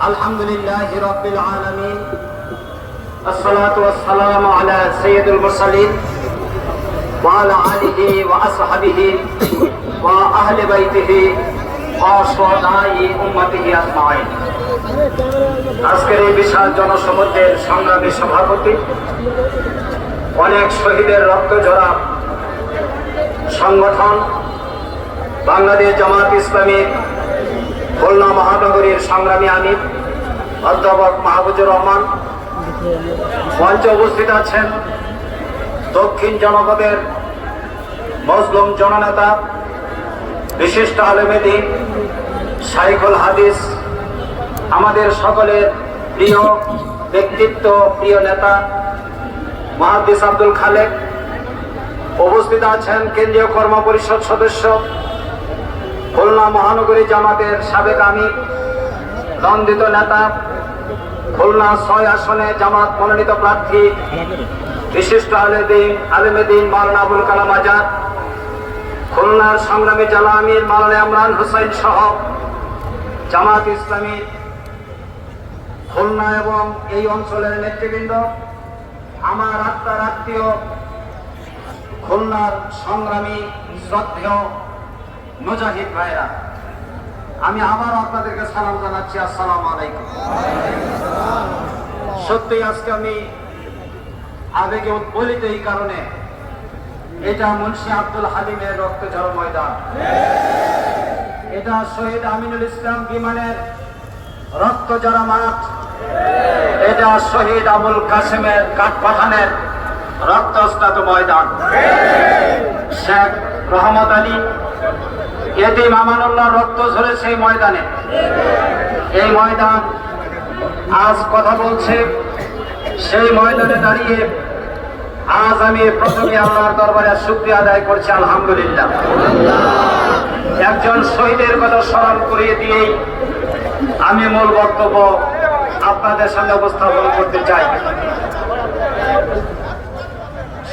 আলহামদুলিল্লাহি রাব্বিল আলামিন আসসালাতু ওয়াসসালামু আলা সাইয়্যিদিল মুরসালিন ওয়া আলা আলিহি ওয়া আসহাবিহি ওয়া আহলি বাইতিহি ওয়া শুহাদাই উম্মতিহি আজমাইন। আজকের এই বিশাল জনসমুদ্রের সংগ্রামী সভাপতি, অনেক শহীদের রক্ত ঝরা সংগঠন বাংলাদেশ জামাত ইসলামী খুলনা মহানগরীর সংগ্রামী আমির অধ্যাপক মাহবুবুর রহমান, মঞ্চে উপস্থিত আছেন দক্ষিণ জনপদের মজলুম জননেতা বিশিষ্ট আলেমে দ্বীন শাইখুল হাদিস, আমাদের সকলের প্রিয় ব্যক্তিত্ব, প্রিয় নেতা মুহাদ্দিস আব্দুল খালেক। উপস্থিত আছেন কেন্দ্রীয় কর্ম পরিষদ সদস্য, খুলনা মহানগরী জামাতের সাবেক আমির, নন্দিত নেতা, খুলনা ৬ আসনে জামাত মনোনীত প্রার্থী বিশিষ্ট আলেমে দ্বীন মাওলানা আবুল কালাম আজাদ, খুলনার সংগ্রামী জেলা আমির মাওলানা ইমরান হোসেন সহ জামাত ইসলামী খুলনা এবং এই অঞ্চলের নেতৃবৃন্দ, আমার আত্মার আত্মীয় খুলনার সংগ্রামী শ্রদ্ধেয় মুজাহিদ ভাইরা, আমি আবার আপনাদেরকে সালাম জানাচ্ছি, আসসালামু আলাইকুম। সত্যি আজকে আমি আবেগে উদ্বলিত এই কারণে, এটা মুন্সি আব্দুল হালিমের রক্ত ঝরা ময়দান, এটা শহীদ আমিনুল ইসলাম বিমানের রক্ত ঝরা মাঠ, এটা শহীদ আবুল কাসেমের কাঠপাঠানের রক্তস্নাত ময়দান, শেখ রহমত আলী এতিম আমানুল্লাহ রক্ত ঝরেছে এই ময়দানে। এই ময়দান আজ কথা বলছে, সেই ময়দানে দাঁড়িয়ে আজ আমি প্রথমে আল্লাহর দরবারে শুকরিয়া আদায় করছি, আলহামদুলিল্লাহ। একজন শহীদের কথা স্মরণ করিয়ে দিয়েই আমি মূল বক্তব্য আপনাদের সামনে উপস্থাপন করতে চাই।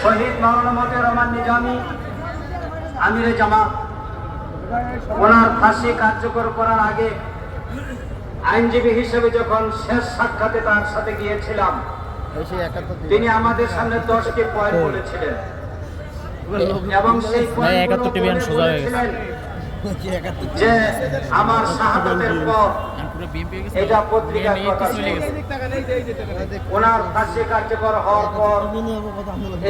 শহীদ মাওলানা মতিউর রহমান নিজামী আমিরে জামাত, ওনার ফাঁসি কার্যকর করার আগে আইনজীবী হিসেবে যখন শেষ সাক্ষাতে তার সাথে গিয়েছিলাম, তিনি আমাদের সামনে 10টি পয়েন্ট বলেছিলেন এবং সেই যে আমার শাহাদাতের পর এটা পত্রিকার কথা, ওনার ফাঁসি কার্যকর হওয়ার পর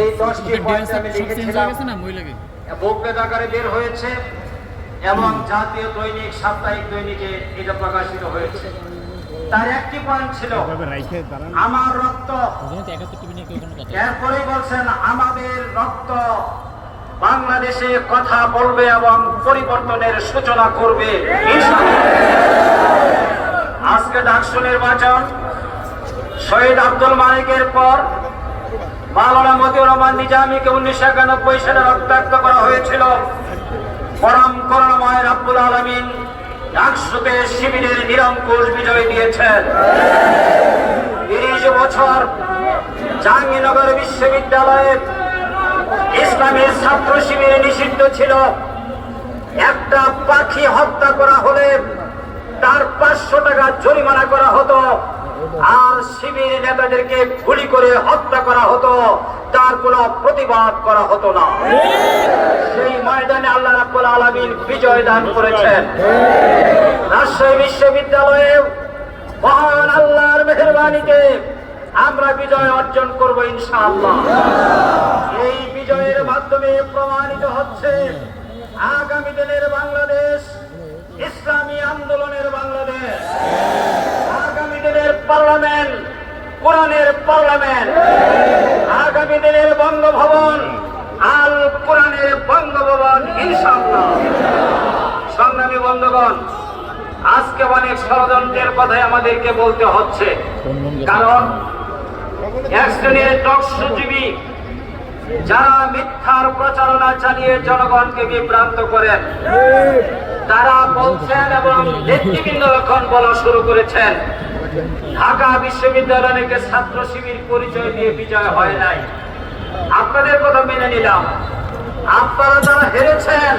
এই 10টি পয়েন্ট আমি লিখেছিলাম, বুকলেট আকারে বের হয়েছে এবং জাতীয় দৈনিক, সাপ্তাহিক দৈনিকে এটা প্রকাশিত হয়েছে। তার একটি পয়েন্ট ছিল আমার রক্ত, এরপরে বলছেন আমাদের রক্ত বাংলাদেশে কথা বলবে এবং পরিবর্তনের সূচনা করবে। আজকে ডাকসু নির্বাচন, শহীদ আব্দুল মালিকের পর মাওলানা মতিউর রহমান নিজামীকে 1991 সালে রক্তাক্ত করা হয়েছিল। পরম করুণাময় রব্বুল আলামিন ডাকসুকে শিবিরের নিরঙ্কুশ বিজয় দিয়েছেন। 30 বছর জাহাঙ্গীরনগর বিশ্ববিদ্যালয়ে ইসলামের ছাত্র শিবির নিষিদ্ধ ছিল। একটা পাখি হত্যা করা হলে তার 500 টাকা জরিমানা করা হতো, আর শিবির নেতাদেরকে গুলি করে হত্যা করা হতো, তার কোনো প্রতিবাদ করা হতো না। সেই ময়দানে আল্লাহ রাব্বুল আলামিন বিজয় দান করেছেন। রাজশাহী বিশ্ববিদ্যালয়ে মহান আল্লাহর মেহেরবানিতে আমরা বিজয় অর্জন করব ইনশাআল্লাহ। এই বিজয়ের মাধ্যমে প্রমাণিত হচ্ছে আগামী দিনের বাংলাদেশ ইসলামী আন্দোলনের বাংলাদেশ, আগামী দিনের পার্লামেন্ট কোরআনের পার্লামেন্ট, আগামী দিনের বঙ্গভবন আল কোরআনের বঙ্গভবন ইনশাআল্লাহ। সংগ্রামী বন্ধুগণ, আজকে অনেক ষড়যন্ত্রের কথাই আমাদেরকে বলতে হচ্ছে, কারণ এক শ্রেণীর টকশোজীবী যারা মিথ্যার প্রচারণা চালিয়ে জনগণকে বিভ্রান্ত করেন, তারা বলছেন এবং নেতৃবৃন্দ এখন বলা শুরু করেছেন ঢাকা বিশ্ববিদ্যালয় থেকে ছাত্র শিবির পরিচয় দিয়ে বিজয় হয় নাই। আপনাদের কথা মেনে নিলাম, আপনারা যারা হেরেছেন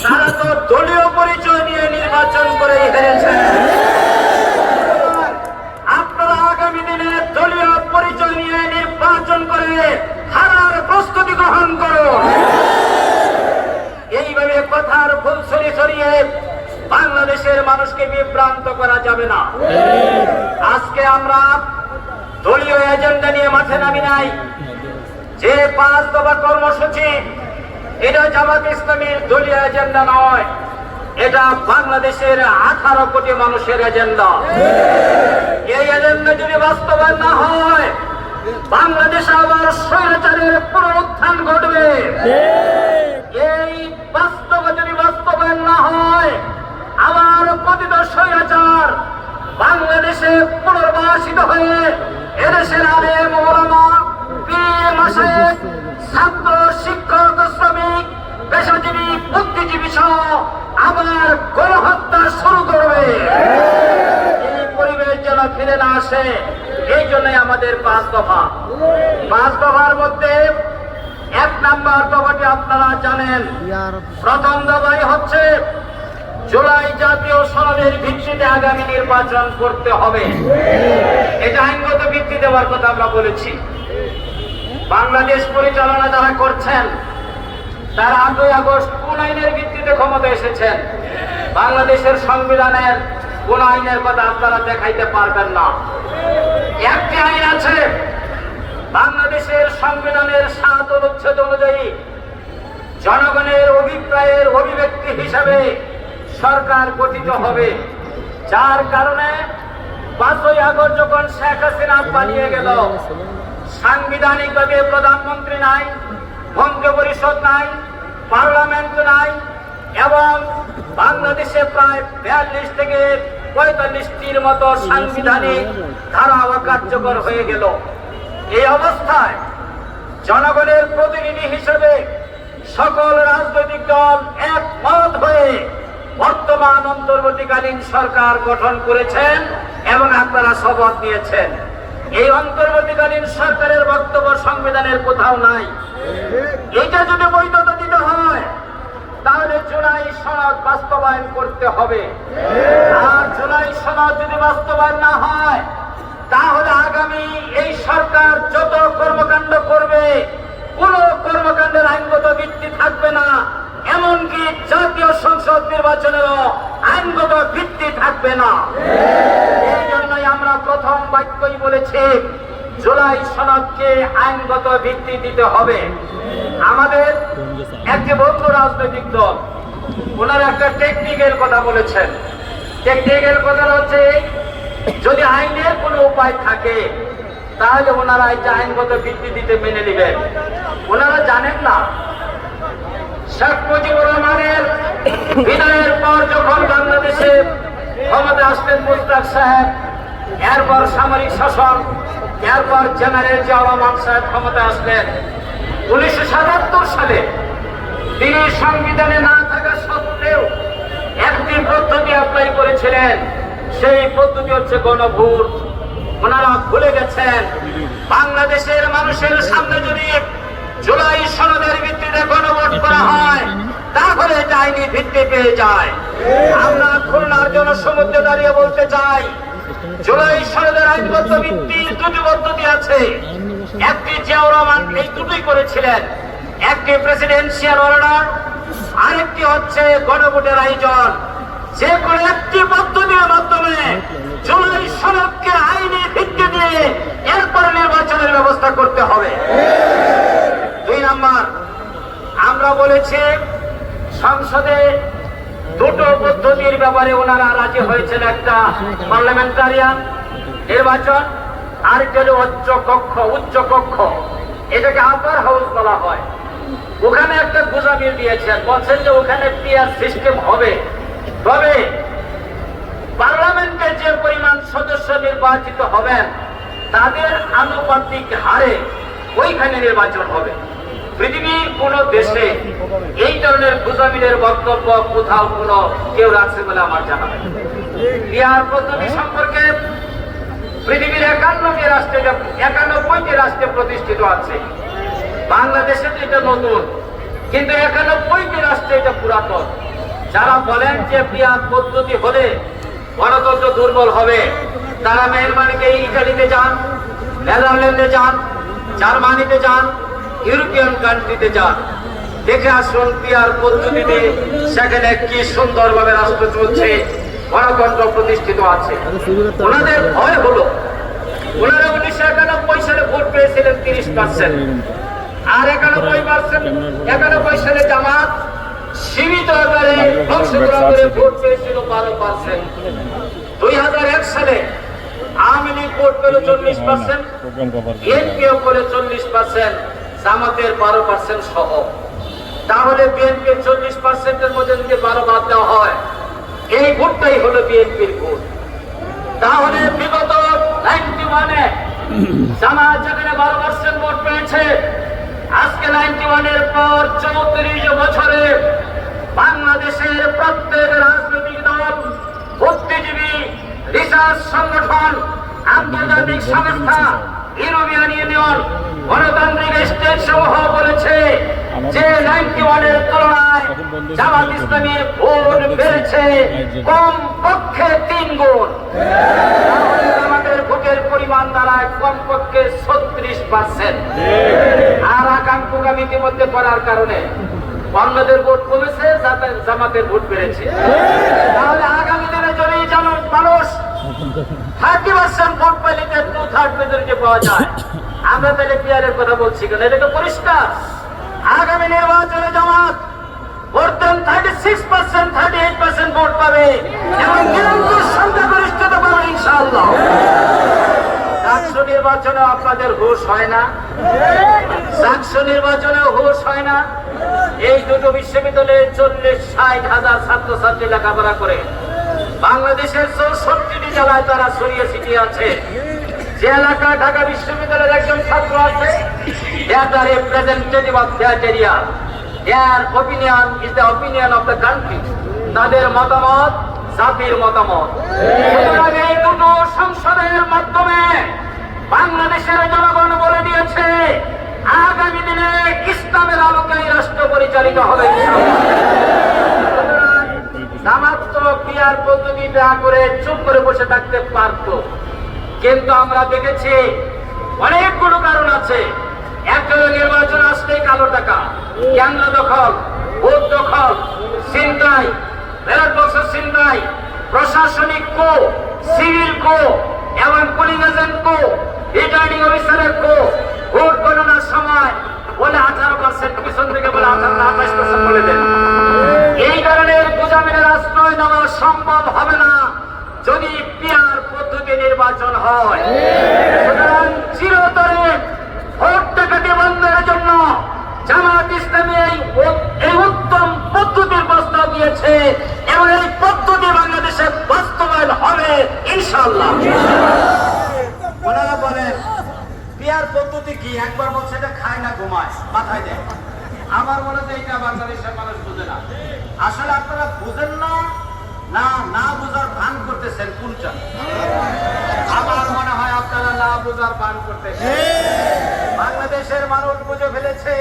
তারা তো দলীয় পরিচয় নিয়ে নির্বাচন করেই হেরেছেন। আপনারা আগামী দিনে দলীয় পরিচয় নিয়ে নির্বাচন করে হারার প্রস্তুতি গ্রহণ করুন। এইভাবে কথার ফুলছড়ি ছড়িয়ে বাংলাদেশের মানুষকে বিভ্রান্ত করা যাবে না। আজকে আমরা দলীয় এজেন্ডা নিয়ে মাঠে নামি নাই। যে 5 দফা কর্মসূচি, এটা জামাত ইসলামীর দলীয় এজেন্ডা নয়, এটা বাংলাদেশের 18 কোটি মানুষের এজেন্ডা। এই এজেন্ডা যদি বাস্তবায়ন না হয়, বাংলাদেশে আবার স্বৈরাচারের পুনরুত্থান ঘটবে। এই যদি বাস্তবায়ন না হয়, আবার পতিত স্বৈরাচার বাংলাদেশে পুনর্বাসিত হয়ে এদেশের আলেম ওলামা, পীর মাশায়েখ, ছাত্র শিক্ষক শ্রমিক পেশাজীবী বুদ্ধিজীবী সহ আবার গণহত্যা শুরু করবে। এই পরিবেশ যেন ফিরে না আসে, এই জন্যই আমাদের 5 দফা। 5 দফার মধ্যে 1 নাম্বার দফাটি আপনারা জানেন। প্রথম দফাই হচ্ছে জুলাই জাতীয় সনদের ভিত্তিতে আগামী নির্বাচন করতে হবে। এটা আইনগত ভিত্তি দেওয়ার কথা আমরা বলেছি। বাংলাদেশ পরিচালনা যারা করছেন তারা 8ই আগস্ট কোন আইনের ভিত্তিতে ক্ষমতা এসেছেন? বাংলাদেশের সংবিধানের কোন আইনের কথা আপনারা দেখাইতে পারবেন না। একটি আইন আছে, বাংলাদেশের সংবিধানের 7 অনুচ্ছেদ অনুযায়ী জনগণের অভিপ্রায়ের অভিব্যক্তি হিসাবে সরকার গঠিত হবে। যার কারণে 5ই আগস্ট যখন শেখ হাসিনা পালিয়ে গেল, সাংবিধানিকভাবে প্রধানমন্ত্রী নাই, মন্ত্রিপরিষদ নাই, পার্লামেন্ট নাই, এবং বাংলাদেশে প্রায় 42 থেকে 45টির মতো সাংবিধানিক ধারা কার্যকর হয়ে গেল। এই অবস্থায় জনগণের প্রতিনিধি হিসেবে সকল রাজনৈতিক দল একমত হয়ে বর্তমান অন্তর্বর্তীকালীন সরকার গঠন করেছেন এবং আপনারা শপথ নিয়েছেন। এই অন্তর্বর্তীকালীন সরকারের বক্তব্য সংবিধানের কোথাও নাই। এটা যদি বৈধতা দিতে হয়, তাহলে জুলাই সনদ বাস্তবায়ন করতে হবে। আর জুলাই সনদ যদি বাস্তবায়ন না হয়, তাহলে আগামী এই সরকার যত কর্মকাণ্ড করবে, কোন কর্মকাণ্ডের আইনগত ভিত্তি থাকবে না, এমনকি জাতীয় সংসদ নির্বাচনেরও আইনগত ভিত্তি থাকবে না। এই জন্যই আমরা প্রথম বাক্যই বলেছি, জুলাই সনদকে আইনগত ভিত্তি দিতে হবে। আমাদের একটি বন্ধু রাজনৈতিক দল, ওনারা একটা টেকনিক্যাল কথা বলেছেন। টেকনিক্যাল কথা হচ্ছে, যদি আইনের কোনো উপায় থাকে তাহলে ওনারা এই আইনগত ভিত্তি দিতে মেনে নেবেন। ওনারা জানেন না, শেখ মুজিবুর রহমানের বিদায়ের পর যখন বাংলাদেশে ক্ষমতা আসলেন মুশতাক সাহেব, এরপর সামরিক শাসন, এরপর জেনারেল জিয়া রহমান সাহেব ক্ষমতা আসলেন 1977 সালে। তিনি সংবিধানে না থাকা সত্ত্বেও একটি পদ্ধতি অ্যাপ্লাই করেছিলেন, সেই পদ্ধতি হচ্ছে গণভোট। ওনারা ভুলে গেছেন, বাংলাদেশের মানুষের সামনে যদি জুলাই সনদের ভিত্তিতে গণভোট করা হয়, তাহলে এটা আইনি ভিত্তি পেয়ে যায়। আমরা খুলনার জনসমুদ্রে দাঁড়িয়ে বলতে চাই, জুলাই সনদের আইনগত ভিত্তি 2টি পদ্ধতি আছে। একটি জিয়াউর রহমান এই দুটোই করেছিলেন, একটি প্রেসিডেন্সিয়াল অর্ডার, আরেকটি হচ্ছে গণভোটের আয়োজন। যে কোনো একটি পদ্ধতির মাধ্যমে জুলাই সনদকে আইনি ভিত্তি দিয়ে এরপর নির্বাচনের ব্যবস্থা করতে হবে। 2 নাম্বার, আমরা বলেছি সংসদে 2টো পদ্ধতির ব্যাপারে ওনারা রাজি হয়েছেন। একটা পার্লামেন্টারিয়ান নির্বাচন, আরেকটা হলো উচ্চ কক্ষ, এটাকে আপার হাউস বলা হয়। ওখানে একটা গুজামিল দিয়েছেন, বলছেন যে ওখানে পিআর সিস্টেম হবে, তবে পার্লামেন্টে যে পরিমাণ সদস্য নির্বাচিত হবেন তাদের আনুপাতিক হারে ওইখানে নির্বাচন হবে। পৃথিবীর কোন দেশে এই ধরনের গুজামিনের বক্তব্য কোথাও কেউ রাখছে বলে আমার জানা নেই। পিয়ার পদ্ধতি সম্পর্কে পৃথিবীর 91টি রাষ্ট্রে প্রতিষ্ঠিত আছে। বাংলাদেশে তো এটা নতুন, কিন্তু 91টি রাষ্ট্রে এটা পুরাতন। যারা বলেন যে পিয়ার পদ্ধতি হলে গণতন্ত্র দুর্বল হবে, তারা মেহরবানিকে ইটালিতে যান, নেদারল্যান্ডে যান, জার্মানিতে যান, ইউরোপিয়ান কান্ট্রিতে যান, দেখে আসুন পিয়ার পদ্ধতিতে সেখানে কি সুন্দরভাবে রাষ্ট্র চলছে, গণতন্ত্র প্রতিষ্ঠিত আছে। ওনাদের ভয় হলো ওনারা 1991 সালে ভোট পেয়েছিলেন 30%, আর 91 সালে জামাত সীমিত আকারে অংশগ্রহণ করে ভোট পেয়েছিল 12%। 2001 সালে আওয়ামী লীগ ভোট পেল 40%, বিএনপিও করে 40%, জামাতের 12% সহ। তাহলে বিএনপির 40%-এর মধ্যে যদি 12 বাদ দেওয়া হয়, এই ভোটটাই হলো বিএনপির ভোট। তাহলে বিগত 91-এ জামাত যেখানে 12% ভোট পেয়েছে, আজকে 91-এর পর 34 বছরে বাংলাদেশের প্রত্যেক রাজনৈতিক দল, বুদ্ধিজীবী, রিসার্চ সংগঠন, আন্তর্জাতিক সংস্থা, ইউরোপিয়ান ইউনিয়ন, গণতান্ত্রিক স্টেট সমূহ বলেছে যে 91-এর তুলনায় জামাত ইসলামীর ভোট বেড়েছে কম পক্ষে 3 গুণ। আমাদের ভোটের পরিমাণ দাঁড়ায় কমপক্ষে 36%। আর আকাঙ্ক্ষাম ইতিমধ্যে করার কারণে অন্যদের ভোট কমেছে, জামাতের ভোট বেড়েছে। তাহলে আগামী দিনে যদি মানুষ 30% ভোট পাইলে 2/3 মেজরিটি পাওয়া যায়, আমরা তাহলে পিয়ারের কথা বলছি কেন? এটা তো পরিষ্কার। আগামী নির্বাচনে জামাত ভোটদান 36%, 38% ভোট পাবে এবং নিরঙ্কুশ সংখ্যাগরিষ্ঠতা পাবে ইনশাআল্লাহ। ডাকসু নির্বাচনে আপনাদের হুঁশ হয় না, ডাকসু নির্বাচনেও হুঁশ হয় না। এই দুটো বিশ্ববিদ্যালয়ে 40-60 হাজার ছাত্রছাত্রী লেখাপড়া করে বাংলাদেশের 64টি জেলায় তারা ছড়িয়ে ছিটিয়ে আছে। যে এলাকা ঢাকা বিশ্ববিদ্যালয়ের একজন ছাত্র আছে, তার representative of that area, their opinion is the opinion of the country. তাদের মতামত জাতির মতামত। সুতরাং এই দুটো সংসদের মাধ্যমে বাংলাদেশের জনগণ বলে দিয়েছে আগামী দিনে ইসলামের আলোকে রাষ্ট্র পরিচালিত হবে। জামাত তো পিয়ার পদ্ধতি দেয়া করে চুপ করে বসে থাকতে পারত, কিন্তু আমরা দেখেছি অনেকগুলো কারণ আছে। একটা নির্বাচন আসলে কালো টাকা, কেন্দ্র দখল, ভোট দখল, ছিনতাই, ব্যালট বক্সের ছিনতাই, প্রশাসনিক কো, সিভিল কো এবং পুলিং এজেন্ট কো, রিটার্নিং অফিসারের কো, ভোট গণনার সময় বলে 18%, পিছন থেকে বলে 28% বলে দেন। এই ধরনের গুজামিনের আশ্রয় নেওয়া সম্ভব হবে না যদি পিয়ার পদ্ধতি নির্বাচন হয়। সুতরাং চিরতরে ভোট ডাকাতি বন্ধের জন্য জামাত ইসলামী এই উত্তম পদ্ধতির প্রস্তাব দিয়েছে এবং এই পদ্ধতি বাংলাদেশে বাস্তবায়ন হবে ইনশাআল্লাহ। ওনারা বলেন পিয়ার পদ্ধতি কি? একবার বলছে এটা খায় না, ঘুমায়, মাথায় দেয়। আমার মনে হয় এটা বাংলাদেশের মানুষ বুঝে না। আসলে আপনারা বুঝেন না, না বুঝার ভান করতেছেন কোনটা? আমার মনে হয় আপনারা না বুঝার ভান করতেছেন। বাংলাদেশের মানুষ বুঝে ফেলেছে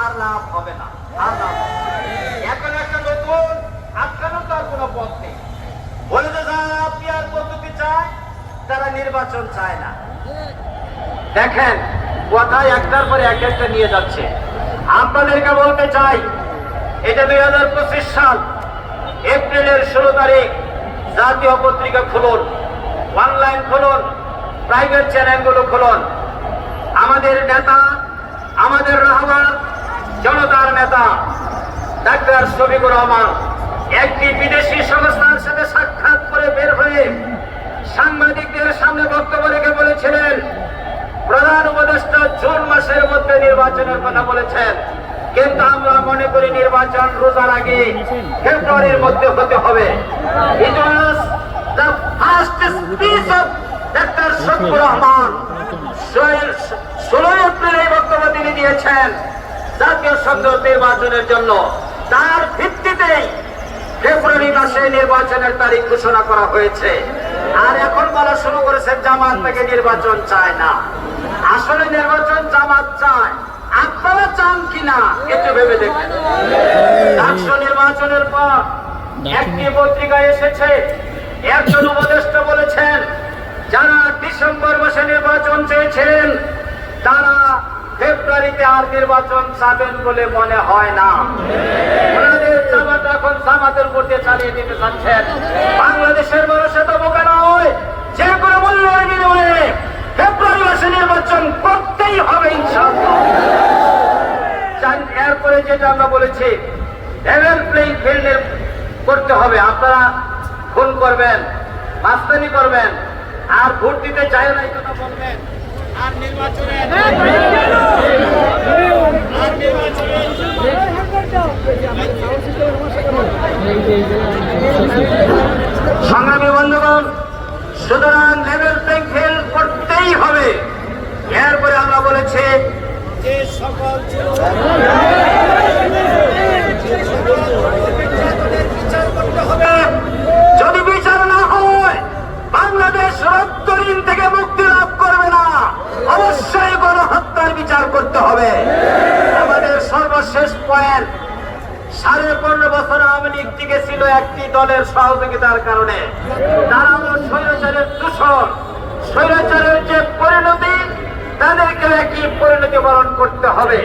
আর লাভ হবে না, আর লাভ হবে না। এখন একটা নতুন আটকানোর তার কোনো পথ নেই। বলে যে যারা পিয়ার পদ্ধতি চায় তারা নির্বাচন চায় না। দেখেন কথায় একটার পরে একটা নিয়ে যাচ্ছে। আপনাদেরকে বলতে চাই, এটা 2025 সাল এপ্রিলের 16 তারিখ জাতীয় পত্রিকা খুলুন, অনলাইন খুলুন, প্রাইভেট চ্যানেলগুলো খুলুন। আমাদের নেতা, আমাদের রাহবার, জনতার নেতা ডাক্তার শফিকুর রহমান একটি বিদেশি সংস্থার সাথে সাক্ষাৎ করে বের হয়ে সাংবাদিকদের সামনে বক্তব্য রেখে বলেছিলেন প্রধান উপদেষ্টা জুন মাসের মধ্যে নির্বাচনের কথা বলেছেন, কিন্তু আমরা মনে করি নির্বাচন রোজার আগে ফেব্রুয়ারির মধ্যে হতে হবে। It was the first speech of Dr. Shafiqur Rahman 16 April এই বক্তব্য তিনি দিয়েছেন জাতীয় সংসদ নির্বাচনের জন্য। তার ভিত্তিতেই ফেব্রুয়ারি মাসে নির্বাচনের তারিখ ঘোষণা করা হয়েছে। আর এখন বলা শুরু করেছে জামাত থেকে নির্বাচন চায় না। আসলে নির্বাচন জামাত চায়, আপনারা চান কিনা একটু ভেবে দেখেন। ডাকসু নির্বাচনের পর একটি পত্রিকায় এসেছে, একজন উপদেষ্টা বলেছেন যারা ডিসেম্বর মাসে নির্বাচন চেয়েছিলেন তারা ফেব্রুয়ারিতে আর নির্বাচন চাবেন বলে মনে হয় না। ওনাদের জামাত এখন জামাতের উপর দিয়ে চালিয়ে দিতে চাচ্ছেন। বাংলাদেশের মানুষ এত বোকা নয়, যে কোনো মূল্যের বিনিময়ে ফেব্রুয়ারি মাসে নির্বাচন করতেই হবে ইনশাআল্লাহ। এরপরে যেটা আমরা বলেছি লেভেল প্লেইং ফিল্ডে করতে হবে। আপনারা খুন করবেন, মাস্তানি করবেন, আর ভোট দিতে চাই না এই কথা বলবেন, আর নির্বাচনে সংগ্রামী বন্ধুগণ, সুতরাং লেভেল প্লেইং ফিল্ড করতেই হবে। এরপরে আমরা বলেছি যে সকল যদি বিচার না হয় বাংলাদেশ রক্তঋণ থেকে মুক্তি লাভ করবে না, অবশ্যই গণহত্যার বিচার করতে হবে। আমাদের সর্বশেষ পয়েন্ট, 15.5 বছর আওয়ামী লীগ টিকে ছিল একটি দলের সহযোগিতার কারণে। তারা হল স্বৈরাচারের দূষণ, স্বৈরাচারের যে পরিণতি তাদেরকে একই পরিণতি বরণ করতে হবে।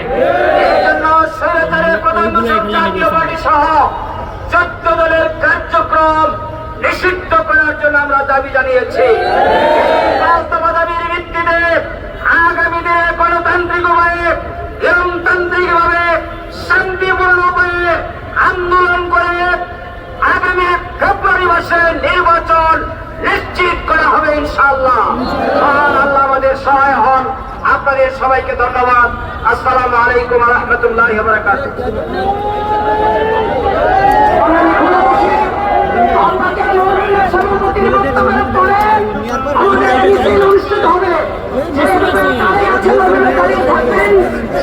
এই জন্য স্বৈরাচারের প্রধান দূষণ জাতীয় পার্টি সহ 14 দলের কার্যক্রম নিষিদ্ধ করার জন্য আমরা দাবি জানিয়েছি। দাবির ভিত্তিতে আগামী দিনে গণতান্ত্রিক উপায়ে নিয়মতান্ত্রিক ভাবে শান্তিপূর্ণ উপায়ে আন্দোলন করে আগামী ফেব্রুয়ারি মাসে নির্বাচন নিশ্চিত করা হবে ইনশাআল্লাহ। আল্লাহ আমাদের সহায় হন। আপনাদের সবাইকে ধন্যবাদ। আসসালামু আলাইকুম ওয়া রাহমাতুল্লাহি ওয়া বারাকাতুহু।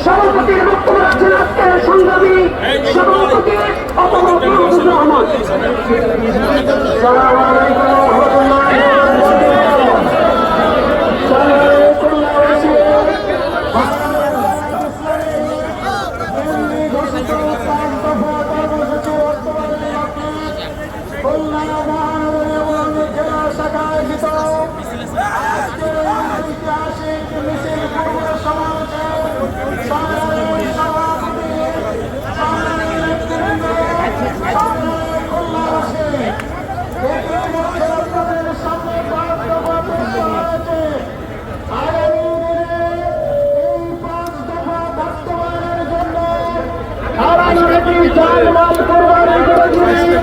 সভাপতির বক্তব্য রাখছেন আজকের সংগ্রামী সভাপতি রহমান। জানমাল কোরবানি করে দিয়ে